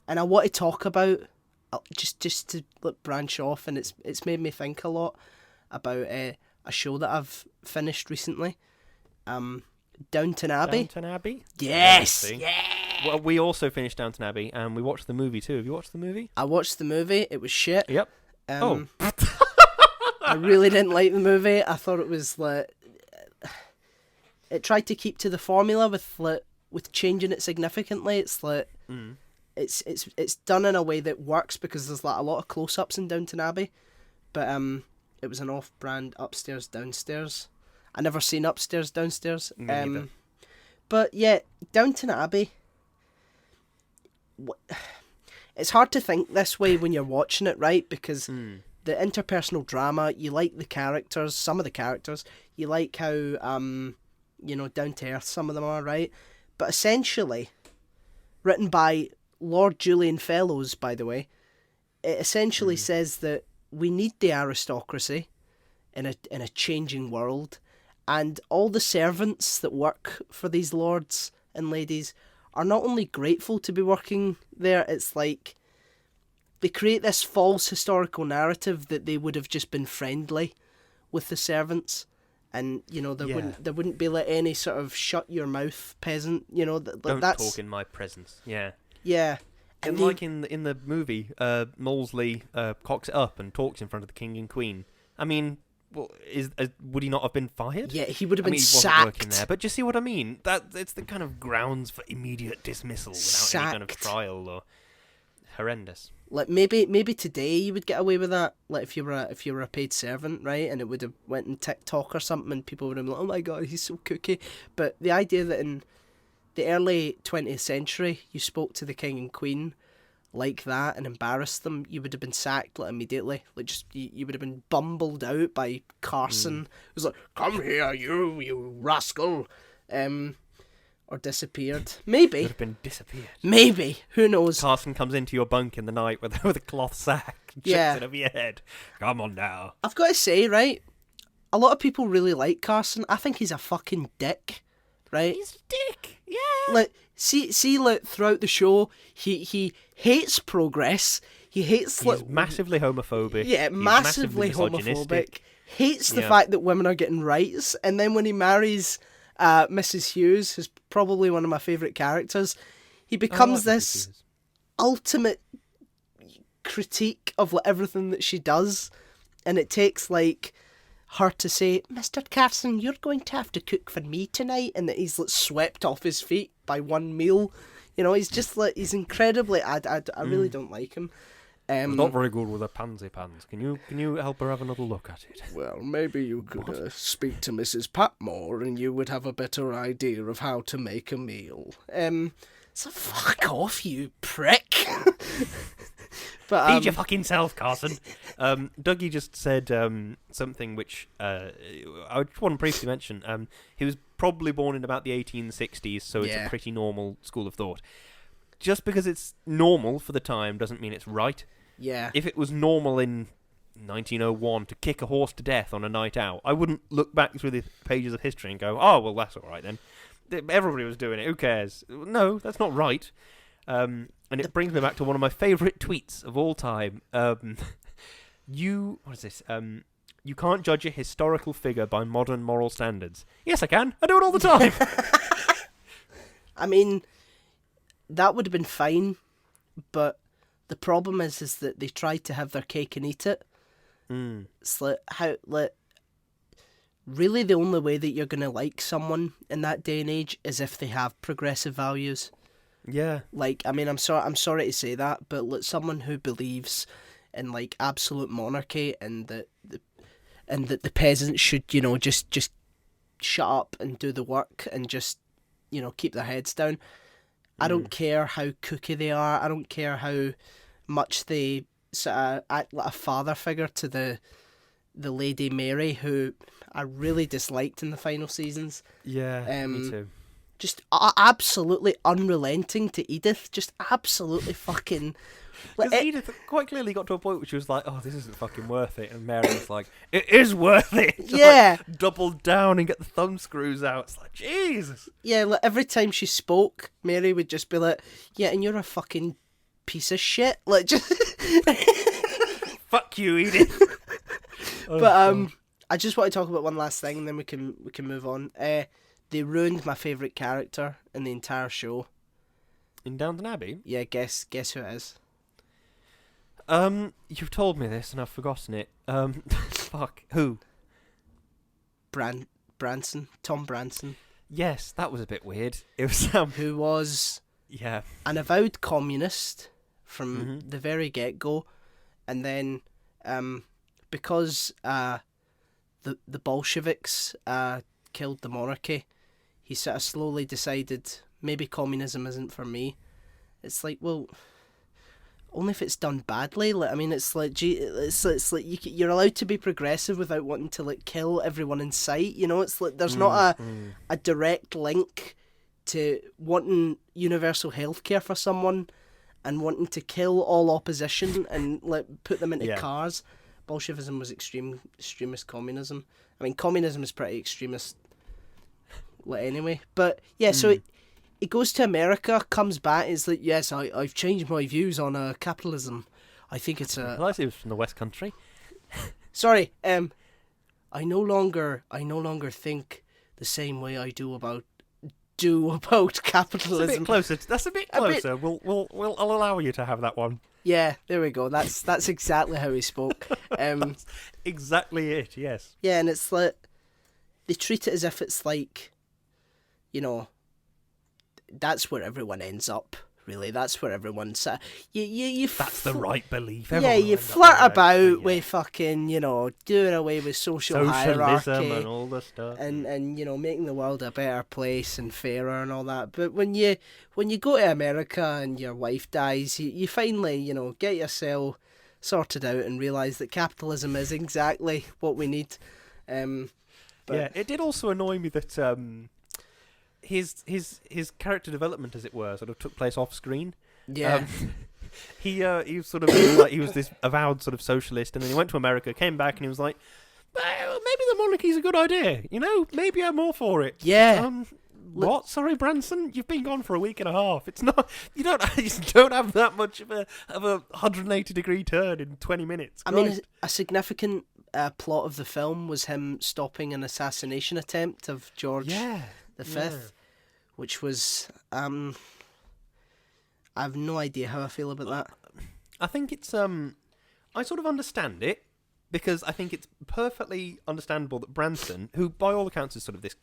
And I want to talk about, just to branch off, and it's made me think a lot about a show that I've finished recently. Downton Abbey. Downton Abbey? Yes! Yeah! Well, we also finished Downton Abbey, and we watched the movie too. Have you watched the movie? I watched the movie. It was shit. Yep. I really didn't like the movie. I thought it was like... It tried to keep to the formula with changing it significantly. It's like... It's done in a way that works because there's like a lot of close-ups in Downton Abbey, but it was an off-brand upstairs downstairs. I never seen upstairs downstairs. But yeah, Downton Abbey. It's hard to think this way when you're watching it, right? Because the interpersonal drama, you like the characters, some of the characters, you like how down to earth some of them are, right? But essentially, written by Lord Julian Fellows, by the way, it essentially says that we need the aristocracy in a changing world, and all the servants that work for these lords and ladies are not only grateful to be working there, it's like they create this false historical narrative that they would have just been friendly with the servants, and there wouldn't be like any sort of shut your mouth peasant, Don't that's talk in my presence. Yeah. Yeah. And like in the movie, Molesley cocks it up and talks in front of the king and queen. I mean, well, would he not have been fired? Yeah, he would have been he sacked. wasn't working there, but do you see what I mean? It's the kind of grounds for immediate dismissal without any kind of trial or horrendous. Like maybe today you would get away with that. Like if you were a paid servant, right, and it would have went in TikTok or something, and people would have been like, "Oh my god, he's so kooky." But the idea that in the early 20th century, you spoke to the king and queen like that and embarrassed them, you would have been sacked immediately. Like just you would have been bumbled out by Carson. It was like, "Come here, you rascal," or disappeared. Maybe. Would have been disappeared. Maybe. Who knows? Carson comes into your bunk in the night with a cloth sack and chucks it over your head. Come on now. I've got to say, right, a lot of people really like Carson. I think he's a fucking dick. Right? He's a dick, yeah. Like, see, like throughout the show, he hates progress. He hates. He's massively homophobic. Yeah, massively homophobic. Hates the fact that women are getting rights, and then when he marries Mrs. Hughes, who's probably one of my favourite characters, he becomes this ultimate critique of everything that she does, and it takes like her to say, "Mr. Carson, you're going to have to cook for me tonight," and that he's swept off his feet by one meal. He's just he's incredibly. I really don't like him. He's not very good with the pansy pans. Can you help her have another look at it? Well, maybe you could speak to Mrs. Patmore, and you would have a better idea of how to make a meal. So fuck off, you prick. But, feed your fucking self, Carson. Dougie just said something which I just want to briefly mention. He was probably born in about the 1860s, so it's a pretty normal school of thought. Just because it's normal for the time doesn't mean it's right. Yeah. If it was normal in 1901 to kick a horse to death on a night out, I wouldn't look back through the pages of history and go, "Oh, well, that's all right then. Everybody was doing it. Who cares?" No, that's not right. And it brings me back to one of my favourite tweets of all time. What is this? You can't judge a historical figure by modern moral standards. Yes, I can. I do it all the time. I mean, that would have been fine, but the problem is that they tried to have their cake and eat it. It's really the only way that you're going to like someone in that day and age is if they have progressive values. Yeah. I mean, I'm sorry to say that, but someone who believes in absolute monarchy and that the peasants should just shut up and do the work and just keep their heads down. I don't care how kooky they are. I don't care how much they sort of act like a father figure to the Lady Mary, who I really disliked in the final seasons. Yeah, me too. Just absolutely unrelenting to Edith. Just absolutely fucking... Because Edith quite clearly got to a point where she was like, "Oh, this isn't fucking worth it," and Mary was like, "It is worth it." Just doubled down and get the thumb screws out. It's like, Jesus. Yeah, every time she spoke, Mary would just be like, "Yeah, and you're a fucking piece of shit. Like, just. Fuck you, Edith. But I just want to talk about one last thing, and then we can move on. They ruined my favourite character in the entire show. In Downton Abbey? Yeah, guess who it is. You've told me this and I've forgotten it. Fuck. Who? Branson. Tom Branson. Yes, that was a bit weird. It was who was yeah, an avowed communist from the very get-go, and then because the Bolsheviks killed the monarchy, he sort of slowly decided maybe communism isn't for me. It's like, well, only if it's done badly. Like, I mean, it's like you're allowed to be progressive without wanting to like kill everyone in sight. You know, it's like there's not a direct link to wanting universal healthcare for someone and wanting to kill all opposition and like put them into cars. Bolshevism was extremist communism. I mean, communism is pretty extremist, like, anyway. But yeah, so it goes to America, comes back, it's like, yes, I've changed my views on capitalism. I think it's a... Well, I see it was from the West Country. Sorry, I no longer think the same way I do about capitalism. That's a bit closer. I'll allow you to have that one. Yeah, there we go. That's exactly how he spoke. That's exactly it, yes. Yeah, and it's like, they treat it as if it's like, you know, that's where everyone ends up. Really, that's where everyone's. That's the right belief. You flirt about with fucking, you know, doing away with socialism hierarchy and all the stuff, and you know, making the world a better place and fairer and all that. But when you go to America and your wife dies, you finally, you know, get yourself sorted out and realise that capitalism is exactly what we need. But yeah, it did also annoy me that his character development, as it were, sort of took place off screen. Yeah. He was sort of like, he was this avowed sort of socialist, and then he went to America, came back, and he was like, well, maybe the monarchy's a good idea. You know, maybe I'm all for it. Yeah. What? Sorry, Branson? You've been gone for a week and a half. It's not. You don't have that much of a 180-degree turn in 20 minutes. I mean, a significant plot of the film was him stopping an assassination attempt of George the Fifth, which was I have no idea how I feel about that. I think it's I sort of understand it, because I think it's perfectly understandable that Branson, who by all accounts is sort of this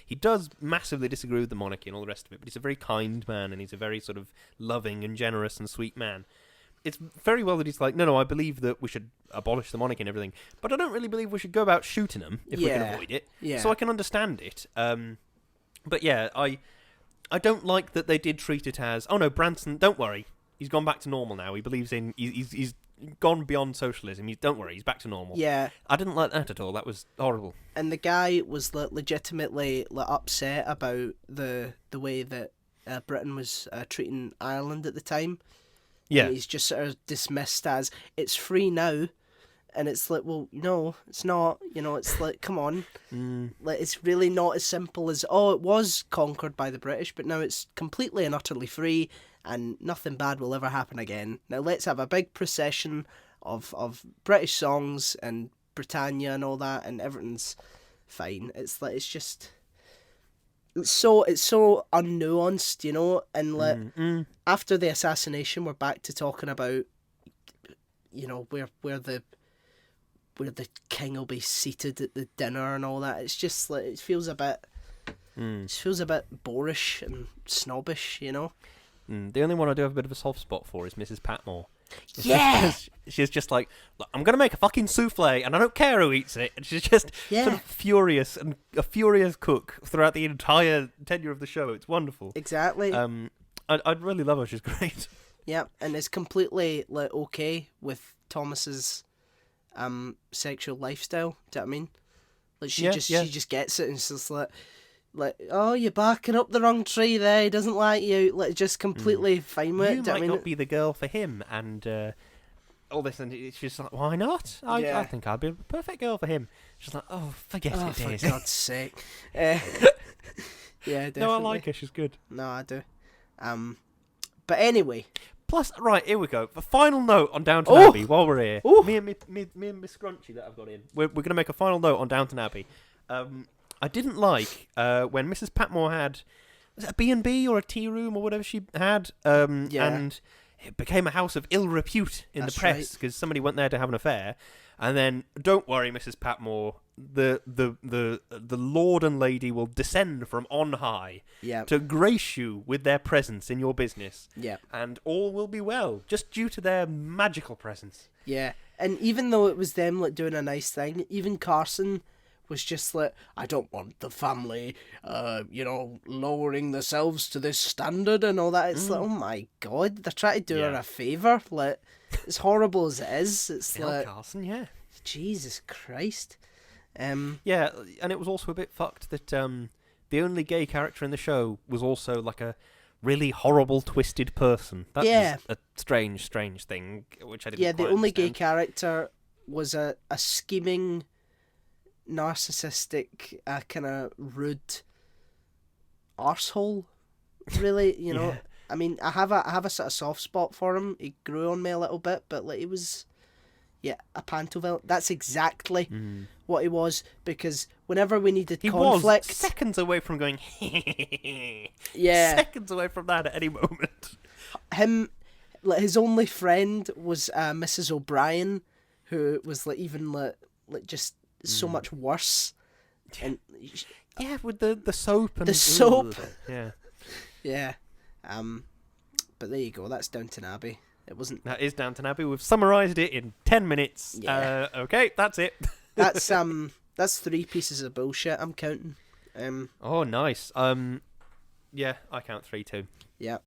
he does massively disagree with the monarchy and all the rest of it, but he's a very kind man and he's a very sort of loving and generous and sweet man. It's very well that he's like, no, I believe that we should abolish the monarchy and everything, but I don't really believe we should go about shooting them if we can avoid it. Yeah. So I can understand it. But yeah, I don't like that they did treat it as, oh no, Branson, don't worry, he's gone back to normal now. He believes in, he's gone beyond socialism. Don't worry, he's back to normal. Yeah. I didn't like that at all. That was horrible. And the guy was legitimately upset about the way that Britain was treating Ireland at the time. Yeah. And he's just sort of dismissed as, it's free now. And it's like, well, no, it's not. You know, it's like, come on. Like, it's really not as simple as, oh, it was conquered by the British, but now it's completely and utterly free, and nothing bad will ever happen again. Now let's have a big procession of British songs and Britannia and all that, and everything's fine. It's like, it's just, it's so unnuanced, you know. And like after the assassination, we're back to talking about, you know, where the king will be seated at the dinner and all that. It's just like, it feels a bit boorish and snobbish, you know. The only one I do have a bit of a soft spot for is Mrs Patmore. Yeah! She's just like, look, I'm going to make a fucking souffle, and I don't care who eats it. And she's just sort of furious, and a furious cook throughout the entire tenure of the show. It's wonderful. Exactly. I'd really love her. She's great. Yeah, and it's completely like okay with Thomas's sexual lifestyle. Do you know what I mean? Like, she just gets it, and it's just like, oh, you're barking up the wrong tree there, he doesn't like you. Like, just completely fine with it. You might not be the girl for him, and all this, and she's like, why not? I think I'd be a perfect girl for him. She's like, oh, forget it, for Daisy. God's sake. Yeah, definitely. No, I like her, she's good. No, I do. But anyway. Plus, right, here we go. The final note on Downton Oh! Abbey while we're here. Oh! Me and Miss Scrunchy that I've got in. We're going to make a final note on Downton Abbey. I didn't like when Mrs Patmore had... Was it a B&B or a tea room or whatever she had? And it became a house of ill repute in the press because somebody went there to have an affair. And then, don't worry, Mrs Patmore, the Lord and Lady will descend from on high to grace you with their presence in your business. Yeah. And all will be well, just due to their magical presence. Yeah. And even though it was them like doing a nice thing, even Carson was just like, I don't want the family, lowering themselves to this standard and all that. It's like, oh my God, they're trying to do her a favour. Like, as horrible as it is, it's like... Carson, yeah. Jesus Christ. Yeah, and it was also a bit fucked that the only gay character in the show was also like a really horrible, twisted person. That was a strange thing, which I didn't quite the only gay understand. character was a scheming... narcissistic, kind of rude arsehole, really. I mean, I have a sort of soft spot for him. He grew on me a little bit, but like he was, a panto villain. That's exactly what he was, because whenever we needed conflict, was seconds away from going. Yeah, seconds away from that at any moment. Him, like his only friend was Mrs. O'Brien, who was like even like just so much worse. And with the soap and the soap. Yeah. But there you go. That's Downton Abbey. It wasn't. That is Downton Abbey. We've summarised it in 10 minutes. Yeah. Okay, that's it. That's 3 pieces of bullshit. I'm counting. Oh, nice. Yeah, I count 3 too. Yeah.